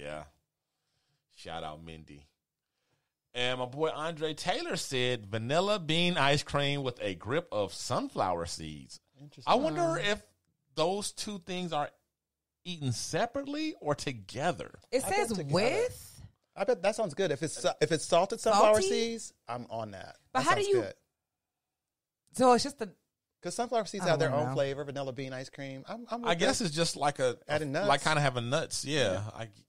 Yeah. Shout out Mindy. And my boy Andre Taylor said vanilla bean ice cream with a grip of sunflower seeds. I wonder if those two things are eaten separately or together. It says with. I bet that sounds good. If it's salted sunflower seeds, I'm on that. But how do you? Good. So it's just because sunflower seeds have their own flavor. Vanilla bean ice cream. I guess it's just like adding nuts, like kind of having nuts. Yeah,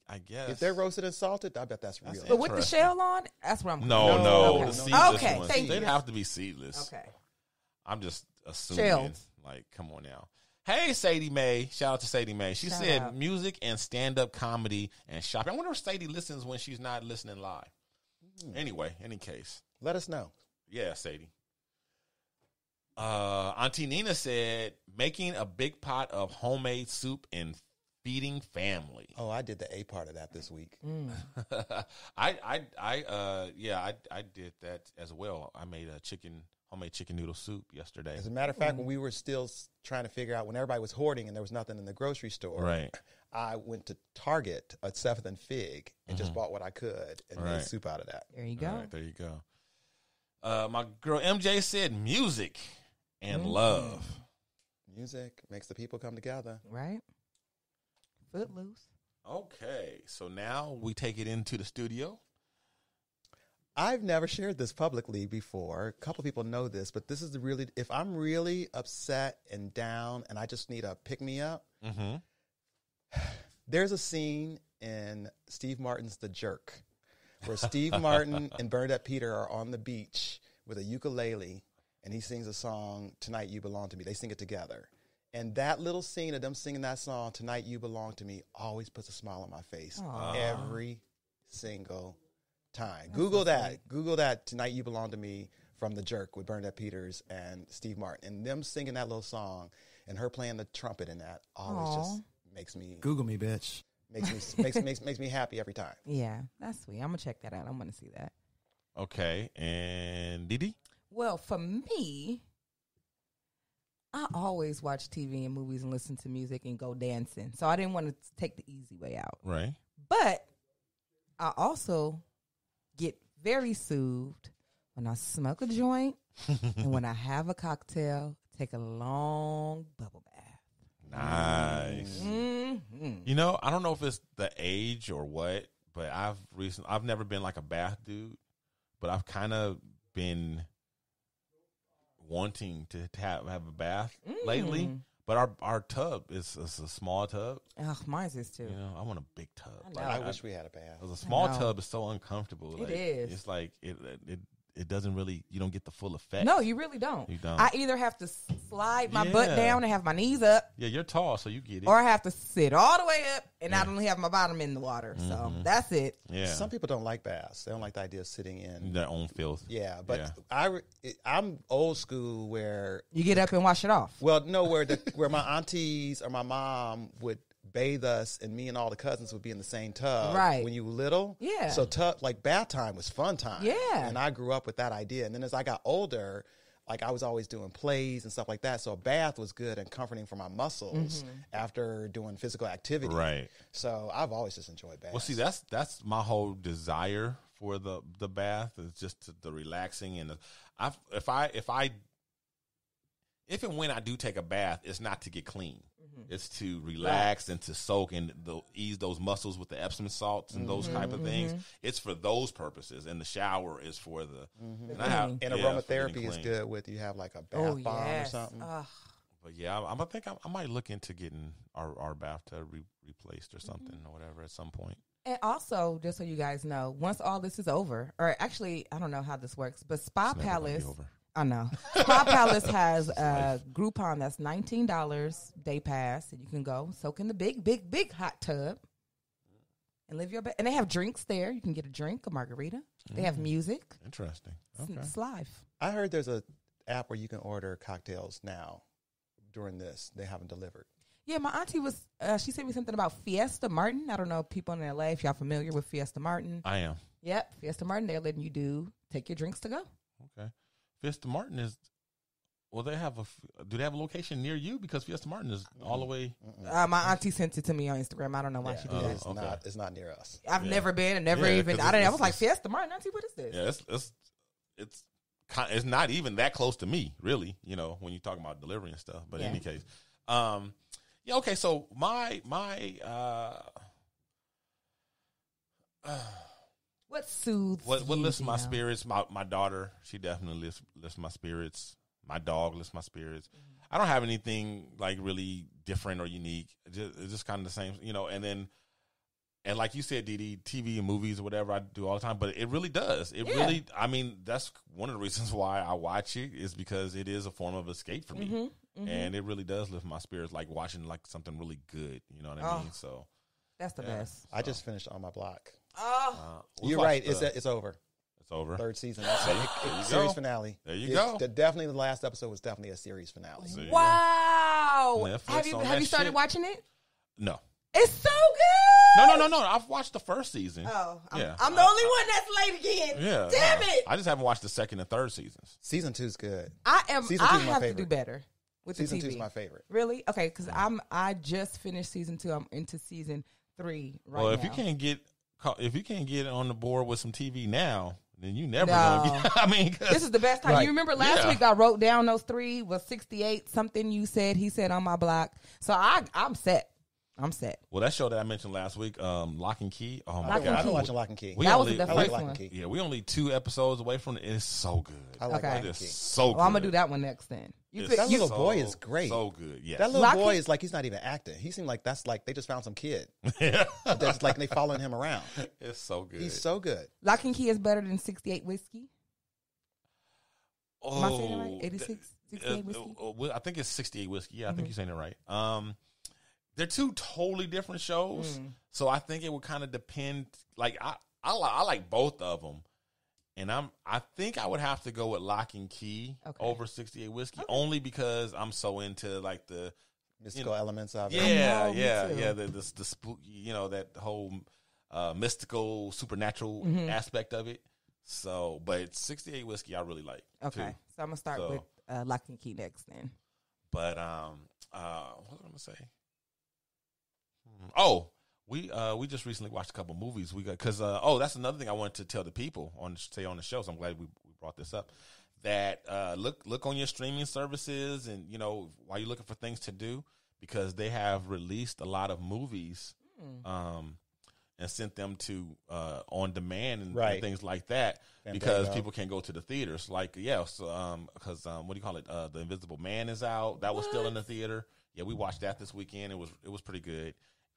I guess if they're roasted and salted, I bet that's real. But with the shell on, that's what I'm. No, the seedless okay, ones. thank you. They'd have to be seedless. Okay, I'm just assuming. Shells. Like, come on now. Hey, Sadie Mae. Shout out to Sadie Mae. She said music and stand-up comedy and shopping. I wonder if Sadie listens when she's not listening live. Anyway, any case. Let us know. Yeah, Sadie. Auntie Nina said making a big pot of homemade soup and feeding family. Oh, I did the A part of that this week. I did that as well. I made a homemade chicken noodle soup yesterday. As a matter of fact, when we were still trying to figure out, when everybody was hoarding and there was nothing in the grocery store, right, I went to Target at 7th and Fig and just bought what I could and made soup out of that. There you go. Right, there you go. My girl MJ said music and love. Music makes the people come together. Right. Footloose. Okay, so now we take it into the studio. I've never shared this publicly before. A couple of people know this, but this is really, if I'm really upset and down and I just need a pick-me-up, there's a scene in Steve Martin's The Jerk where Steve Martin and Bernadette Peter are on the beach with a ukulele, and he sings a song, Tonight You Belong to Me. They sing it together. And that little scene of them singing that song, Tonight You Belong to Me, always puts a smile on my face. Every single time. Google that, Tonight You Belong to Me from The Jerk with Bernadette Peters and Steve Martin. And them singing that little song and her playing the trumpet in that always just makes me... Google me, bitch. Makes me happy every time. Yeah, that's sweet. I'm going to check that out. I'm going to see that. Okay. And Didi? Well, for me, I always watch TV and movies and listen to music and go dancing. So I didn't want to take the easy way out. Right. But I also get very soothed when I smoke a joint and when I have a cocktail, take a long bubble bath. Nice. You know, I don't know if it's the age or what, but I've never been like a bath dude, but I've kind of been wanting to have a bath lately. But our tub is a small tub. Oh, mine's is too. You know, I want a big tub. I wish we had a bath. A small tub is so uncomfortable. It is. It's like it doesn't really, you don't get the full effect. No, you really don't. You don't. I either have to slide my butt down and have my knees up. Yeah, you're tall, so you get it. Or I have to sit all the way up and not only have my bottom in the water. So that's it. Yeah. Some people don't like baths. They don't like the idea of sitting in their own filth. Yeah, but I'm old school where you get up and wash it off. Well, no, where my aunties or my mom would bathe us, and me and all the cousins would be in the same tub. Right. When you were little. Yeah. So bath time was fun time. Yeah. And I grew up with that idea. And then as I got older, like I was always doing plays and stuff like that. So a bath was good and comforting for my muscles after doing physical activity. Right. So I've always just enjoyed baths. Well, see, that's my whole desire for the bath is just the relaxing and if and when I do take a bath, it's not to get clean. It's to relax and to soak and ease those muscles with the Epsom salts and those type of things. It's for those purposes, and the shower is for the. And aromatherapy is good with you have like a bath bomb or something. But yeah, I might look into getting our bathtub replaced or something or whatever at some point. And also, just so you guys know, once all this is over, or actually, I don't know how this works, but Spa Palace. I know. Spa Palace has a Groupon that's $19 day pass, and you can go soak in the big hot tub and live your best. And they have drinks there. You can get a drink, a margarita. They have music. Interesting. Okay. It's live. I heard there's a app where you can order cocktails now during this. They haven't delivered. Yeah, my auntie she sent me something about Fiesta Martin. I don't know if people in LA, if y'all familiar with Fiesta Martin. I am. Yep, Fiesta Martin, they're letting you take your drinks to go. Okay. Fiesta Martin Well, do they have a location near you? Because Fiesta Martin is all the way. My auntie sent it to me on Instagram. I don't know why she did that. It's not near us. I've never been and never even. I was like, Fiesta Martin, auntie, what is this? Yeah, it's not even that close to me, really. When you talk about delivery and stuff. But in any case, okay. So my what soothes? What lifts my spirits? My daughter, she definitely lifts my spirits. My dog lifts my spirits. I don't have anything like really different or unique. It's just kind of the same, And like you said, Dee, TV and movies or whatever I do all the time, but it really does. Really, I mean, that's one of the reasons why I watch it is because it is a form of escape for me. And it really does lift my spirits, like watching like something really good. You know what I mean? So that's the best. I just finished On My Block. You're right. It's over. It's over. Third season. Series finale. There you go. Definitely the last episode was definitely a series finale. Wow. Netflix Have you started watching it? No. It's so good. No. I've watched the first season. Oh, I'm the only one that's late again. Yeah. Damn it. I just haven't watched the second and third seasons. Season 2 is good. I have to do better with season the TV. Season 2 is my favorite. Really? Okay, because I just finished season 2. I'm into season 3 right now. Well, if you can't get on the board with some TV now, then you never gonna get. I mean, this is the best time. Right. You remember last week I wrote down those 3 was 68 something. You said he said On My Block, so I'm set. I'm set. Well, that show that I mentioned last week, Lock and Key. Oh my God, I've been watching Lock and Key. That was the first one. Yeah, we only 2 episodes away from it. It's so good. I like Lock and Key. It is so good. Well, I'm gonna do that one next then. That little boy is great. So good. Yeah. That little boy is like he's not even acting. He seemed like that's like they just found some kid. Yeah. That's like they following him around. It's so good. He's so good. Lock and Key is better than 68 Whiskey. Oh, am I saying it right? 86, 68 Whiskey. I think it's 68 Whiskey. Yeah, I think you're saying it right. They're 2 totally different shows, so I think it would kind of depend. Like I like both of them, and I think I would have to go with Lock and Key over 68 Whiskey only because I'm so into like the mystical elements of it. Yeah. The spook, that whole mystical supernatural aspect of it. So, but 68 Whiskey I really like. Okay, too. so I'm gonna start with Lock and Key next then. But what was I gonna say? Oh, we just recently watched a couple movies. We got because that's another thing I wanted to tell the people on the show. So I'm glad we brought this up. That look on your streaming services and while you're looking for things to do because they have released a lot of movies and sent them to on demand and things like that because people can't go to the theaters. Like because what do you call it? The Invisible Man is out. That was still in the theater. Yeah, we watched that this weekend. It was pretty good.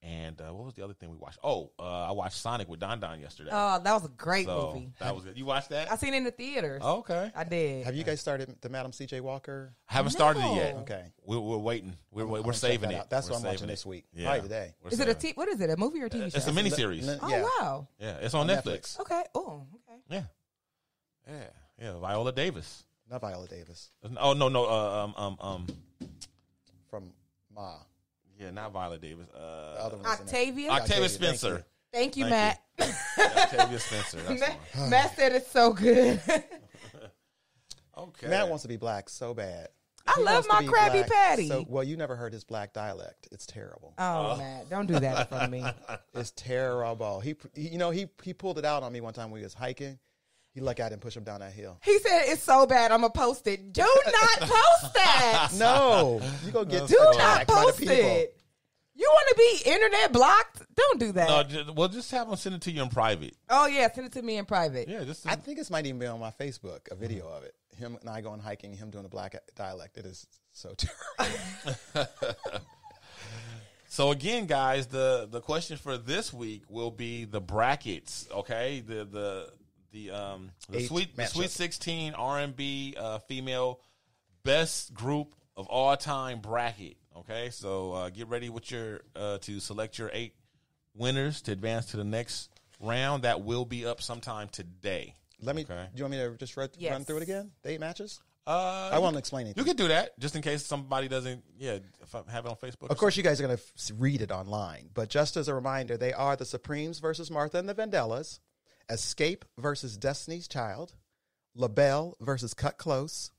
And what was the other thing we watched? I watched Sonic with Don yesterday. Oh, that was a great movie. That was good. You watched that? I seen it in the theaters. Oh, okay. I did. Have you guys started the Madam C.J. Walker? Haven't started it yet. Okay. We're waiting. We're saving it. That's what I'm watching this week. Yeah. Probably today. Is it what is it? A movie or a TV show? It's a miniseries. Oh, wow. Yeah, it's on Netflix. Okay. Oh, okay. Yeah. Viola Davis. Not Viola Davis. Oh, no. From Ma. Yeah, not Viola Davis. The other one. Octavia Spencer. Thank you, Matt. Octavia Spencer. Matt said it's so good. Okay. Matt wants to be black so bad. I love my Krabby Patty. Well, you never heard his black dialect. It's terrible. Oh, Matt, don't do that in front of me. It's terrible. He pulled it out on me one time when we was hiking. He looked at it and pushed him down that hill. He said it's so bad. I'm gonna post it. Do not post that. No, you gonna get do not post it. You want to be internet blocked? Don't do that. No, just have him send it to you in private. Oh yeah, send it to me in private. Yeah, I think it might even be on my Facebook, a video of it. Him and I going hiking, him doing a black dialect. It is so terrible. So again, guys, the question for this week will be the brackets. Okay, the Sweet 16 R&B female best group of all time bracket. Okay, so get ready with your to select your 8 winners to advance to the next round. That will be up sometime today. Do you want me to just run through it again? The 8 matches? I won't explain it. You can do that just in case somebody doesn't. Yeah, if I have it on Facebook. Of course, you guys are going to read it online, but just as a reminder, they are the Supremes versus Martha and the Vandellas, Escape versus Destiny's Child, LaBelle versus Cut Close,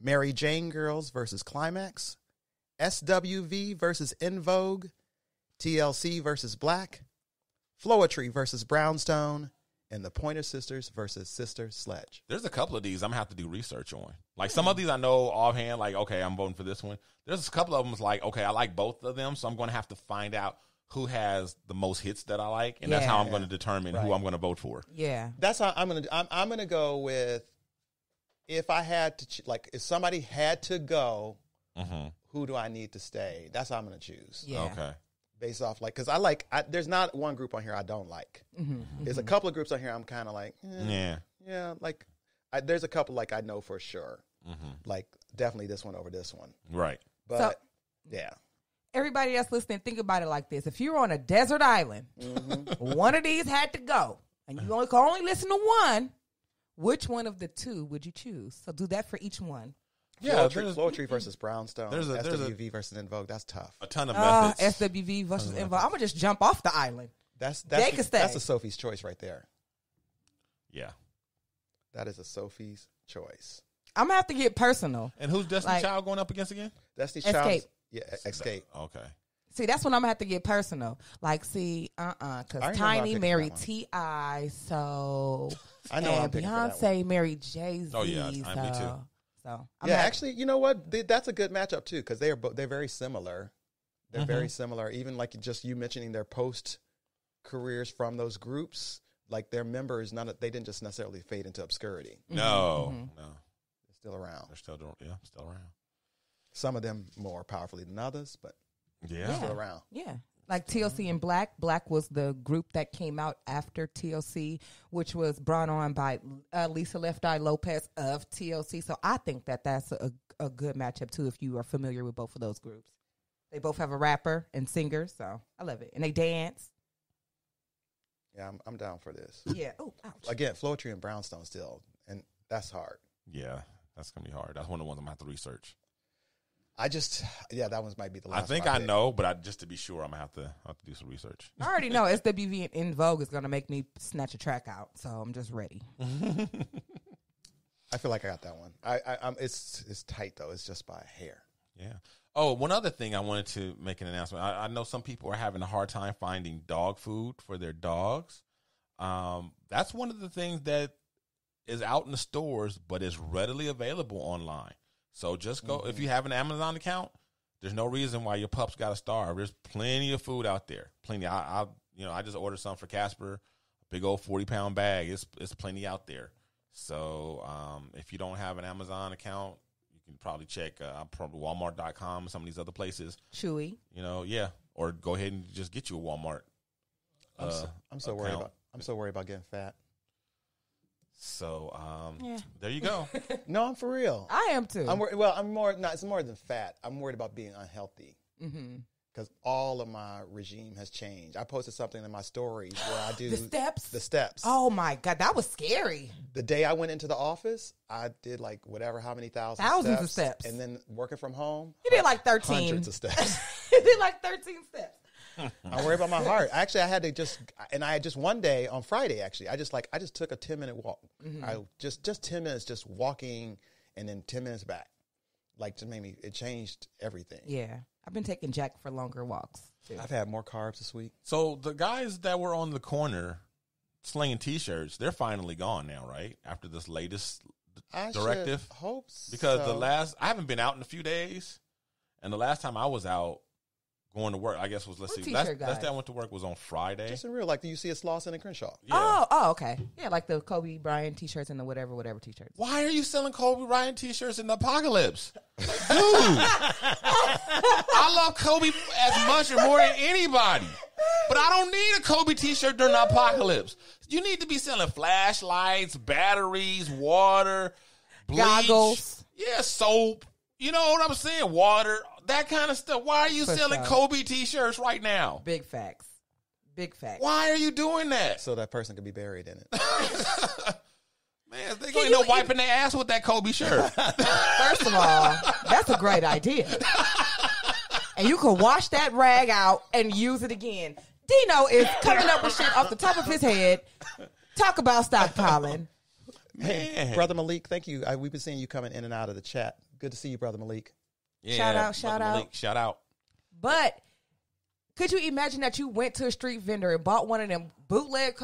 Mary Jane Girls versus Climax, SWV versus En Vogue, TLC versus Black, Floetry versus Brownstone, and the Pointer Sisters versus Sister Sledge. There's a couple of these I'm going to have to do research on. Like, some of these I know offhand, like, okay, I'm voting for this one. There's a couple of them like, okay, I like both of them, so I'm going to have to find out who has the most hits that I like, and that's how I'm going to determine who I'm going to vote for. Yeah. That's how I'm going to I'm going to go with, if I had to, if somebody had to go, who do I need to stay? That's how I'm going to choose. Yeah. Okay. Based off, because there's not one group on here I don't like. There's a couple of groups on here I'm kind of like, there's a couple like I know for sure. Like, definitely this one over this one. Right. But, yeah. Everybody that's listening, think about it like this. If you're on a desert island, one of these had to go, and you can only listen to one, which one of the two would you choose? So do that for each one. Yeah, Floetry versus Brownstone, SWV versus En Vogue. That's tough. A ton of methods. SWV versus En Vogue. I'm going to just jump off the island. That's a Sophie's choice right there. Yeah. That is a Sophie's choice. I'm going to have to get personal. And who's Destiny Child going up against again? Destiny Escape. Child. Yeah, Escape. Okay. See, that's when I'm going to have to get personal. Like, see, because Tiny married T.I., so... I know I'm picking Beyonce married Jay-Z. Oh, yeah, me too. So actually, you know what? That's a good matchup, too, because they're very similar. They're very similar. Even like just you mentioning their post careers from those groups, like their members, they didn't just necessarily fade into obscurity. No. They're still around. They're still around. Some of them more powerfully than others, but still around. Yeah. Like TLC and Black. Black was the group that came out after TLC, which was brought on by Lisa Left Eye Lopez of TLC. So I think that's a good matchup, too, if you are familiar with both of those groups. They both have a rapper and singer, so I love it. And they dance. Yeah, I'm down for this. Yeah. Oh, ouch. Again, Floetry and Brownstone still, and that's hard. Yeah, that's going to be hard. That's one of the ones I'm going to have to research. That one might be the last. I think I know, but just to be sure, I'm going to have to do some research. I already know SWV and En Vogue is going to make me snatch a track out, so I'm just ready. I feel like I got that one. I'm it's tight, though. It's just by a hair. Yeah. Oh, one other thing I wanted to make an announcement. I know some people are having a hard time finding dog food for their dogs. That's one of the things that is out in the stores, but is readily available online. So just go, if you have an Amazon account, there's no reason why your pups got to starve. There's plenty of food out there. Plenty. I just ordered some for Casper, a big old 40-pound bag. It's plenty out there. So if you don't have an Amazon account, you can probably check probably Walmart.com, some of these other places. Chewy. Or go ahead and just get you a Walmart. I'm so worried about getting fat. So there you go. No, I'm for real. I am too. It's more than fat. I'm worried about being unhealthy. Because all of my regime has changed. I posted something in my stories where I do the steps. Oh my God, that was scary. The day I went into the office, I did how many thousands of steps. And then working from home, you did like 13. Hundreds of steps. You did like 13 steps. I'm worried about my heart. Actually, I had to one day on Friday, actually, I just took a 10-minute walk. I just 10 minutes just walking and then 10 minutes back. Like, it changed everything. Yeah. I've been taking Jack for longer walks too. I've had more carbs this week. So the guys that were on the corner slinging T-shirts, they're finally gone now, right? After this latest directive? I hope so. Because I haven't been out in a few days, and the last time I was out going to work, I guess was, last day I went to work was on Friday. Just in real, like you see a Slauson and Crenshaw. Yeah. Oh, okay. Yeah, like the Kobe Bryant T-shirts and the whatever T-shirts. Why are you selling Kobe Bryant T-shirts in the apocalypse? Dude, I love Kobe as much or more than anybody, but I don't need a Kobe T-shirt during the apocalypse. You need to be selling flashlights, batteries, water, bleach, goggles. Yeah, soap. You know what I'm saying? Water, that kind of stuff. Why are you selling Kobe T-shirts right now? Big facts. Why are you doing that? So that person could be buried in it. Man, they gonna end up wiping their ass with that Kobe shirt. First of all, that's a great idea. And you can wash that rag out and use it again. Dino is coming up with shit off the top of his head. Talk about stockpiling. Hey, Brother Malik, thank you. We've been seeing you coming in and out of the chat. Good to see you, Brother Malik. Yeah, shout Malik, out. shout out. But could you imagine that you went to a street vendor and bought one of them bootleg